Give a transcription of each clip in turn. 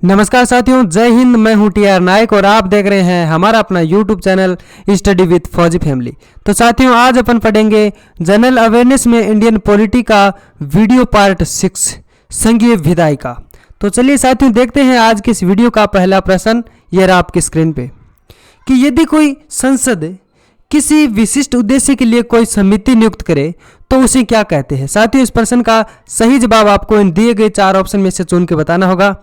नमस्कार साथियों, जय हिंद। मैं हूं टी आर नायक और आप देख रहे हैं हमारा अपना यूट्यूब चैनल स्टडी विद फौजी फैमिली। तो साथियों, आज अपन पढ़ेंगे जनरल अवेयरनेस में इंडियन पॉलिटी का वीडियो पार्ट 6 संघीय विधायी का। तो चलिए साथियों, देखते हैं आज के इस वीडियो का पहला प्रश्न। यह रहा आपकी स्क्रीन पे कि यदि कोई संसद किसी विशिष्ट उद्देश्य के लिए कोई समिति नियुक्त करे तो उसे क्या कहते हैं। साथियों, इस प्रश्न का सही जवाब आपको इन दिए गए 4 ऑप्शन में से चुन के बताना होगा।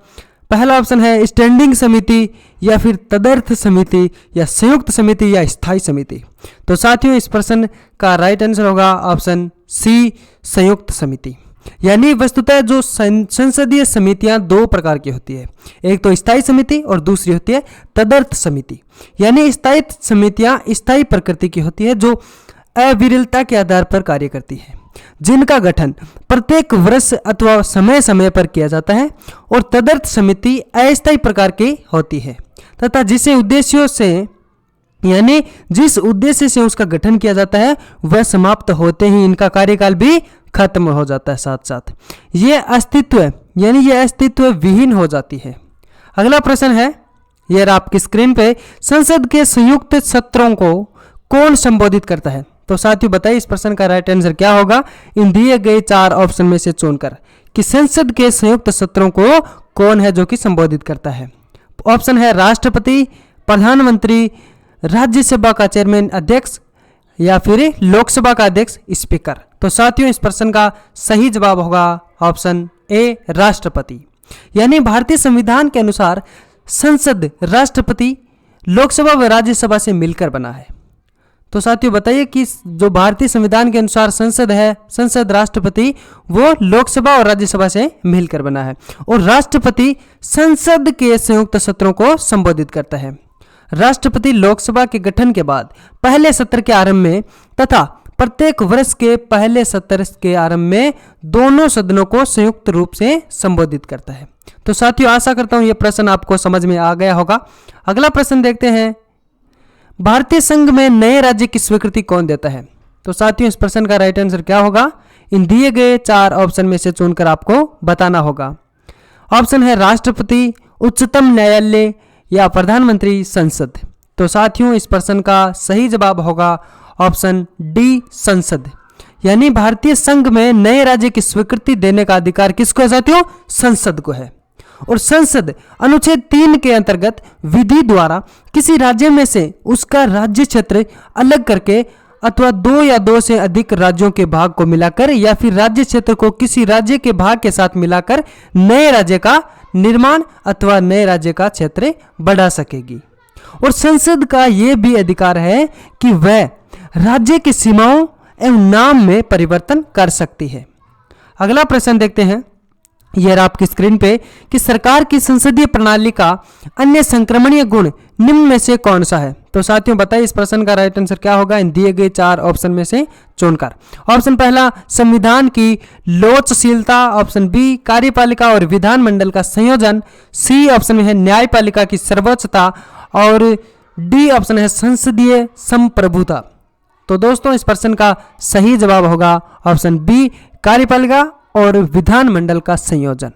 पहला ऑप्शन है स्टैंडिंग समिति, या फिर तदर्थ समिति, या संयुक्त समिति, या स्थायी समिति। तो साथियों, इस प्रश्न का राइट आंसर होगा ऑप्शन सी, संयुक्त समिति। यानी वस्तुतः जो संसदीय समितियां 2 प्रकार की होती है, एक तो स्थायी समिति और दूसरी होती है तदर्थ समिति। यानी स्थायी समितियां स्थायी प्रकृति की होती है, जो अविरलता के आधार पर कार्य करती है, जिनका गठन प्रत्येक वर्ष अथवा समय समय पर किया जाता है। और तदर्थ समिति अस्थायी प्रकार की होती है तथा जिसे उद्देश्यों से यानी जिस उद्देश्य से उसका गठन किया जाता है वह समाप्त होते ही इनका कार्यकाल भी खत्म हो जाता है। साथ साथ ये अस्तित्व विहीन हो जाती है। अगला प्रश्न है, यह आपकी स्क्रीन पे, संसद के संयुक्त सत्रों को कौन संबोधित करता है। तो साथियों, बताइए इस प्रश्न का राइट आंसर क्या होगा इन दिए गए 4 ऑप्शन में से चुनकर, कि संसद के संयुक्त सत्रों को कौन है जो कि संबोधित करता है। ऑप्शन है राष्ट्रपति, प्रधानमंत्री, राज्यसभा का चेयरमैन अध्यक्ष, या फिर लोकसभा का अध्यक्ष स्पीकर। तो साथियों, इस प्रश्न का सही जवाब होगा ऑप्शन ए, राष्ट्रपति। यानी भारतीय संविधान के अनुसार संसद राष्ट्रपति, लोकसभा व राज्यसभा से मिलकर बना है। तो साथियों, बताइए कि जो भारतीय संविधान के अनुसार संसद है, संसद राष्ट्रपति, वो लोकसभा और राज्यसभा से मिलकर बना है। और राष्ट्रपति संसद के संयुक्त सत्रों को संबोधित करता है। राष्ट्रपति लोकसभा के गठन के बाद पहले सत्र के आरंभ में तथा प्रत्येक वर्ष के पहले सत्र के आरंभ में दोनों सदनों को संयुक्त रूप से संबोधित करता है। तो साथियों, आशा करता हूं यह प्रश्न आपको समझ में आ गया होगा। अगला प्रश्न देखते हैं, भारतीय संघ में नए राज्य की स्वीकृति कौन देता है। तो साथियों, इस प्रश्न का राइट आंसर क्या होगा इन दिए गए 4 ऑप्शन में से चुनकर आपको बताना होगा। ऑप्शन है राष्ट्रपति, उच्चतम न्यायालय, या प्रधानमंत्री, संसद। तो साथियों, इस प्रश्न का सही जवाब होगा ऑप्शन डी, संसद। यानी भारतीय संघ में नए राज्य की स्वीकृति देने का अधिकार किसको है साथियों, संसद को है। और संसद अनुच्छेद 3 के अंतर्गत विधि द्वारा किसी राज्य में से उसका राज्य क्षेत्र अलग करके अथवा 2 या 2 से अधिक राज्यों के भाग को मिलाकर, या फिर राज्य क्षेत्र को किसी राज्य के भाग के साथ मिलाकर नए राज्य का निर्माण अथवा नए राज्य का क्षेत्र बढ़ा सकेगी। और संसद का यह भी अधिकार है कि वह राज्य की सीमाओं एवं नाम में परिवर्तन कर सकती है। अगला प्रश्न देखते हैं, यह आपकी स्क्रीन पे, कि सरकार की संसदीय प्रणाली का अन्य संक्रमणीय गुण निम्न में से कौन सा है। तो साथियों, बताइए इस प्रश्न का राइट आंसर क्या होगा इन दिए गए 4 ऑप्शन में से चुनकर। ऑप्शन पहला, संविधान की लोचशीलता। ऑप्शन बी, कार्यपालिका और विधानमंडल का संयोजन। सी ऑप्शन में है न्यायपालिका की सर्वोच्चता। और डी ऑप्शन है संसदीय संप्रभुता। तो दोस्तों, इस प्रश्न का सही जवाब होगा ऑप्शन बी, कार्यपालिका और विधानमंडल का संयोजन।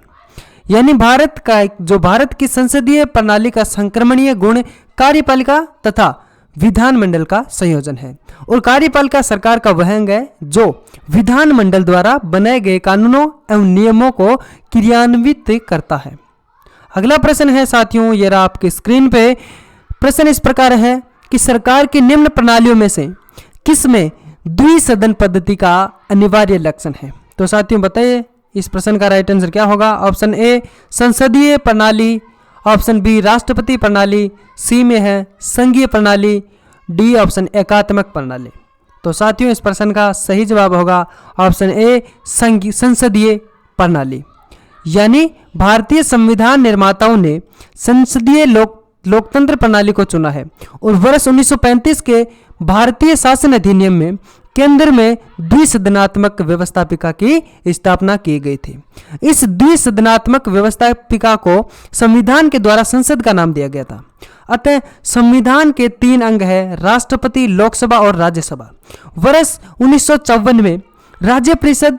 यानी भारत की संसदीय प्रणाली का संक्रमणीय गुण कार्यपालिका तथा विधानमंडल का संयोजन है। और कार्यपालिका सरकार का वह अंग है जो विधानमंडल द्वारा बनाए गए कानूनों एवं नियमों को क्रियान्वित करता है। अगला प्रश्न है साथियों, यह रहा आपकी स्क्रीन पे। प्रश्न इस प्रकार है कि सरकार की निम्न प्रणालियों में से किसमें द्विसदन पद्धति का अनिवार्य लक्षण है। तो साथियों, बताइए इस प्रश्न का राइट आंसर क्या होगा। ऑप्शन ए, संसदीय प्रणाली। ऑप्शन बी, राष्ट्रपति प्रणाली। सी में है संघीय प्रणाली। डी ऑप्शन एकात्मक प्रणाली। तो साथियों, इस प्रश्न का सही जवाब होगा ऑप्शन ए, संसदीय प्रणाली। यानी भारतीय संविधान निर्माताओं ने संसदीय लोकतंत्र प्रणाली को चुना है। और वर्ष 1935 के भारतीय शासन अधिनियम में केंद्र में द्विसदनात्मक व्यवस्थापिका की स्थापना की गई थी। इस द्विसदनात्मक व्यवस्थापिका को संविधान के द्वारा संसद का नाम दिया गया था। अतः संविधान के 3 अंग है, राष्ट्रपति, लोकसभा और राज्यसभा। वर्ष 1954 में राज्य परिषद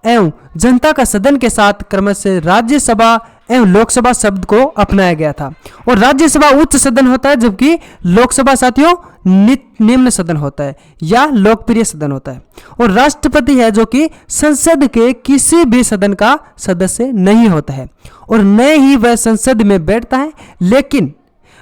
एवं जनता का सदन के साथ क्रमशः राज्यसभा एवं लोकसभा शब्द को अपनाया गया था। और राज्यसभा उच्च सदन होता है, जबकि लोकसभा साथियों निम्न सदन होता है या लोकप्रिय सदन होता है। और राष्ट्रपति है जो कि संसद के किसी भी सदन का सदस्य नहीं होता है और न ही वह संसद में बैठता है, लेकिन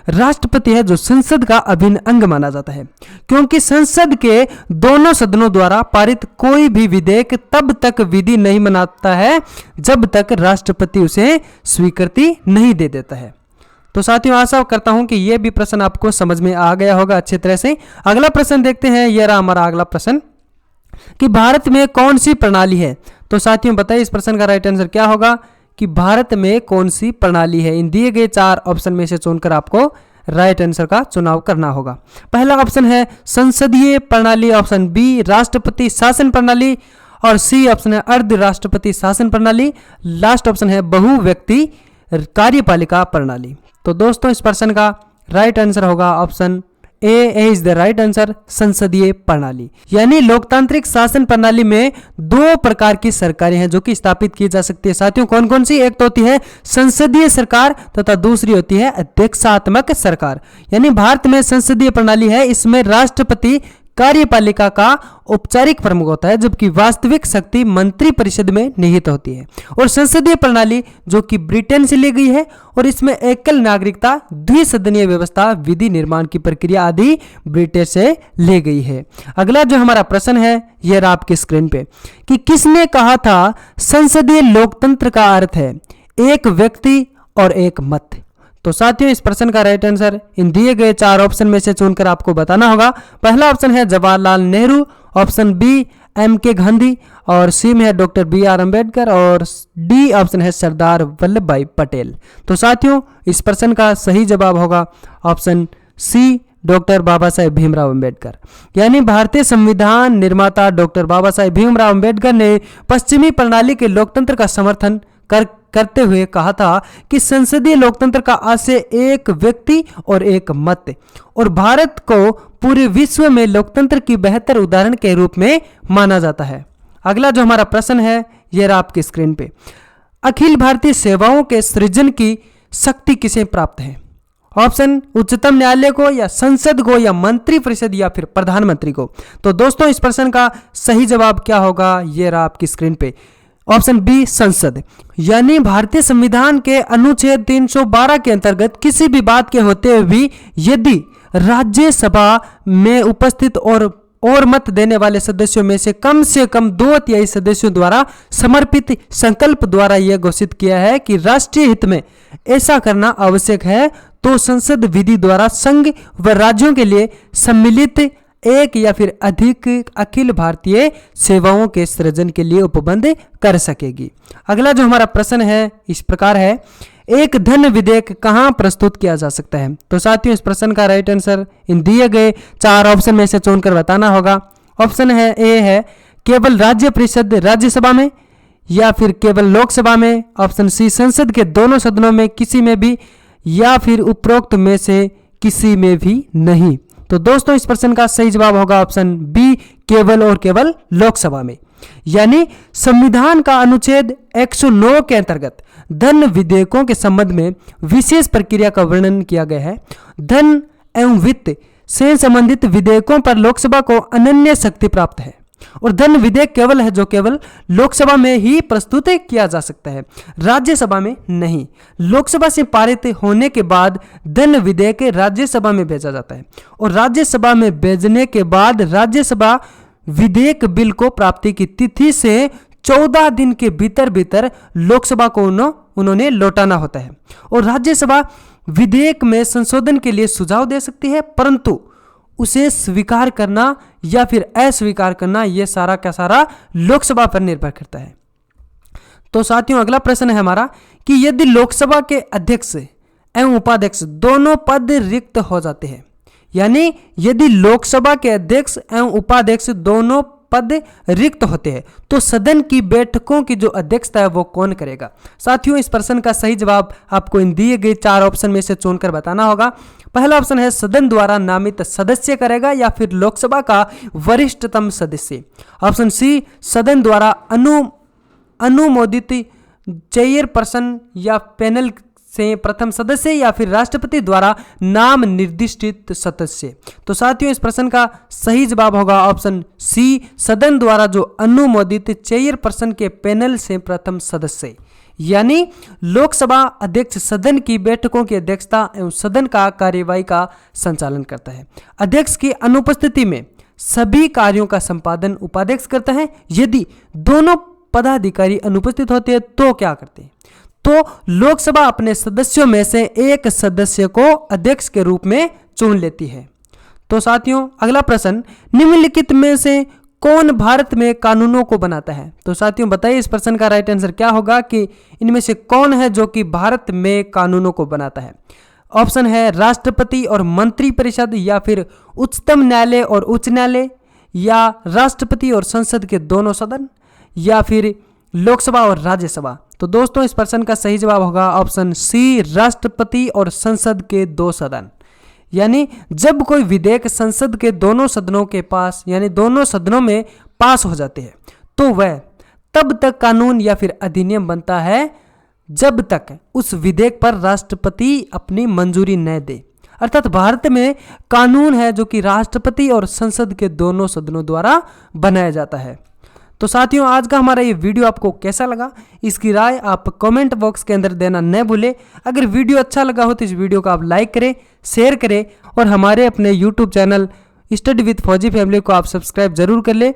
राष्ट्रपति है जो संसद का अभिन्न अंग माना जाता है, क्योंकि संसद के दोनों सदनों द्वारा पारित कोई भी विधेयक तब तक विधि नहीं बनाता है जब तक राष्ट्रपति उसे स्वीकृति नहीं दे देता है। तो साथियों, आशा करता हूं कि यह भी प्रश्न आपको समझ में आ गया होगा अच्छी तरह से। अगला प्रश्न देखते हैं। यह रहा हमारा अगला प्रश्न कि भारत में कौन सी प्रणाली है। तो साथियों बताइए इस प्रश्न का राइट आंसर क्या होगा कि भारत में कौन सी प्रणाली है। इन दिए गए 4 ऑप्शन में से चुनकर आपको राइट आंसर का चुनाव करना होगा। पहला ऑप्शन है संसदीय प्रणाली, ऑप्शन बी राष्ट्रपति शासन प्रणाली और सी ऑप्शन है अर्ध राष्ट्रपति शासन प्रणाली, लास्ट ऑप्शन है बहुव्यक्ति कार्यपालिका प्रणाली। तो दोस्तों इस प्रश्न का राइट आंसर होगा option A is the right answer, संसदीय प्रणाली। यानी लोकतांत्रिक शासन प्रणाली में 2 प्रकार की सरकारें हैं जो कि स्थापित की जा सकती है। साथियों कौन कौन सी? एक तो होती है संसदीय सरकार तथा दूसरी होती है अध्यक्षात्मक सरकार। यानी भारत में संसदीय प्रणाली है, इसमें राष्ट्रपति कार्यपालिका का औपचारिक प्रमुख होता है, जबकि वास्तविक शक्ति मंत्रिपरिषद में निहित होती है। और संसदीय प्रणाली जो कि ब्रिटेन से ली गई है और इसमें एकल नागरिकता, द्विसदनीय व्यवस्था, विधि निर्माण की प्रक्रिया आदि ब्रिटेन से ले गई है। अगला जो हमारा प्रश्न है यह रहा आपकी स्क्रीन पे कि किसने कहा था संसदीय लोकतंत्र का अर्थ है एक व्यक्ति और एक मत। तो साथियों इस प्रश्न का राइट आंसर इन दिए गए 4 ऑप्शन में से चुनकर आपको बताना होगा। पहला ऑप्शन है Jawaharlal Nehru, option B M.K. Gandhi और सी में है डॉक्टर B.R. अम्बेडकर और डी ऑप्शन है सरदार वल्लभ भाई पटेल। तो साथियों इस प्रश्न का सही जवाब होगा option C doctor Baba Saheb Bhimrao Ambedkar. यानी भारतीय संविधान निर्माता डॉक्टर बाबा साहेब भीमराव अम्बेडकर ने पश्चिमी प्रणाली के लोकतंत्र का समर्थन करते हुए कहा था कि संसदीय लोकतंत्र का आशय एक व्यक्ति और एक मत और भारत को पूरे विश्व में लोकतंत्र की बेहतर उदाहरण के रूप में माना जाता है। अगला जो हमारा प्रश्न है यह रहा आपकी स्क्रीन पे, अखिल भारतीय सेवाओं के सृजन की शक्ति किसे प्राप्त है? ऑप्शन उच्चतम न्यायालय को या संसद को या मंत्रिपरिषद या फिर प्रधानमंत्री को। तो दोस्तों इस प्रश्न का सही जवाब क्या होगा यह रहा आपकी स्क्रीन पे, ऑप्शन बी संसद। यानी भारतीय संविधान के अनुच्छेद 312 के अंतर्गत किसी भी बात के होते हुए भी यदि राज्यसभा में उपस्थित और मत देने वाले सदस्यों में से कम 2/3 सदस्यों द्वारा समर्पित संकल्प द्वारा यह घोषित किया है कि राष्ट्रीय हित में ऐसा करना आवश्यक है, तो संसद विधि द्वारा संघ व राज्यों के लिए सम्मिलित एक या फिर अधिक अखिल भारतीय सेवाओं के सृजन के लिए उपबंध कर सकेगी। अगला जो हमारा प्रश्न है इस प्रकार है, एक धन विधेयक कहां प्रस्तुत किया जा सकता है? तो साथियों इस प्रश्न का राइट आंसर इन दिए गए 4 ऑप्शन में से चुनकर बताना होगा। ऑप्शन है ए है केवल राज्य परिषद राज्यसभा में या फिर केवल लोकसभा में, ऑप्शन सी संसद के दोनों सदनों में किसी में भी या फिर उपरोक्त में से किसी में भी नहीं। तो दोस्तों इस प्रश्न का सही जवाब होगा ऑप्शन बी केवल और केवल लोकसभा में। यानी संविधान का अनुच्छेद 109 के अंतर्गत धन विधेयकों के संबंध में विशेष प्रक्रिया का वर्णन किया गया है। धन एवं वित्त से संबंधित विधेयकों पर लोकसभा को अनन्य शक्ति प्राप्त है और धन विधेयक केवल है जो केवल लोकसभा में ही प्रस्तुत किया जा सकता है, राज्यसभा में नहीं। लोकसभा से पारित होने के बाद धन विधेयक राज्यसभा में भेजा जाता है और राज्यसभा में भेजने के बाद राज्यसभा विधेयक बिल को प्राप्ति की तिथि से 14 दिन के भीतर लोकसभा को उन्होंने लौटाना होता है और राज्यसभा विधेयक में संशोधन के लिए सुझाव दे सकती है, परंतु उसे स्वीकार करना या फिर अस्वीकार करना यह सारा का सारा लोकसभा पर निर्भर करता है। तो साथियों अगला प्रश्न है हमारा कि यदि लोकसभा के अध्यक्ष एवं उपाध्यक्ष दोनों पद रिक्त हो जाते हैं, यानी यदि लोकसभा के अध्यक्ष एवं उपाध्यक्ष दोनों पद रिक्त होते हैं तो सदन की बैठकों की जो अध्यक्षता है वो कौन करेगा? साथियों इस प्रश्न का सही जवाब आपको इन दिए गए 4 ऑप्शन में से चुनकर बताना होगा। पहला ऑप्शन है सदन द्वारा नामित सदस्य करेगा या फिर लोकसभा का वरिष्ठतम सदस्य। ऑप्शन सी सदन द्वारा अनुमोदित चेयरपर्सन या पैनल से प्रथम सदस्य या फिर राष्ट्रपति द्वारा नाम निर्दिष्टित सदस्य। तो साथियों इस प्रश्न का सही जवाब होगा ऑप्शन सी, सदन द्वारा जो अनुमोदित चेयरपर्सन के पैनल से प्रथम सदस्य। यानी लोकसभा अध्यक्ष सदन की बैठकों की अध्यक्षता एवं सदन का कार्यवाही का संचालन करता है। अध्यक्ष की अनुपस्थिति में सभी कार्यों का संपादन उपाध्यक्ष करता है। यदि दोनों पदाधिकारी अनुपस्थित होते हैं तो क्या करते हैं? तो लोकसभा अपने सदस्यों में से एक सदस्य को अध्यक्ष के रूप में चुन लेती है। तो साथियों अगला प्रश्न, निम्नलिखित में से कौन भारत में कानूनों को बनाता है? तो साथियों बताइए इस प्रश्न का राइट आंसर क्या होगा कि इनमें से कौन है जो कि भारत में कानूनों को बनाता है? ऑप्शन है राष्ट्रपति और मंत्री परिषद, या फिर उच्चतम न्यायालय और उच्च न्यायालय, या राष्ट्रपति और संसद के दोनों सदन, या फिर लोकसभा और राज्यसभा। तो दोस्तों इस प्रश्न का सही जवाब होगा ऑप्शन सी, राष्ट्रपति और संसद के दो सदन। यानी जब कोई विधेयक संसद के दोनों सदनों के पास यानी दोनों सदनों में पास हो जाते हैं तो वह तब तक कानून या फिर अधिनियम बनता है जब तक उस विधेयक पर राष्ट्रपति अपनी मंजूरी न दे। अर्थात भारत में कानून है जो कि राष्ट्रपति और संसद के दोनों सदनों द्वारा बनाया जाता है। तो साथियों आज का हमारा ये वीडियो आपको कैसा लगा, इसकी राय आप कमेंट बॉक्स के अंदर देना न भूलें। अगर वीडियो अच्छा लगा हो तो इस वीडियो को आप लाइक करें, शेयर करें और हमारे अपने यूट्यूब चैनल स्टडी विद फौजी फैमिली को आप सब्सक्राइब जरूर कर ले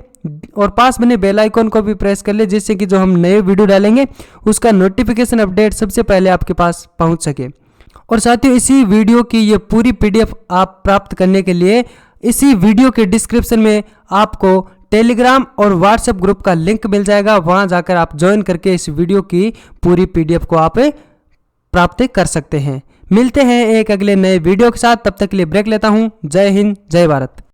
और पास बने बेल आइकॉन को भी प्रेस कर ले, जिससे कि जो हम नए वीडियो डालेंगे उसका नोटिफिकेशन अपडेट सबसे पहले आपके पास पहुँच सके। और साथियों इसी वीडियो की ये पूरी PDF आप प्राप्त करने के लिए इसी वीडियो के डिस्क्रिप्शन में आपको टेलीग्राम और व्हाट्सएप ग्रुप का लिंक मिल जाएगा। वहां जाकर आप ज्वाइन करके इस वीडियो की पूरी PDF को आप प्राप्त कर सकते हैं। मिलते हैं एक अगले नए वीडियो के साथ, तब तक के लिए ब्रेक लेता हूं। जय हिंद, जय भारत।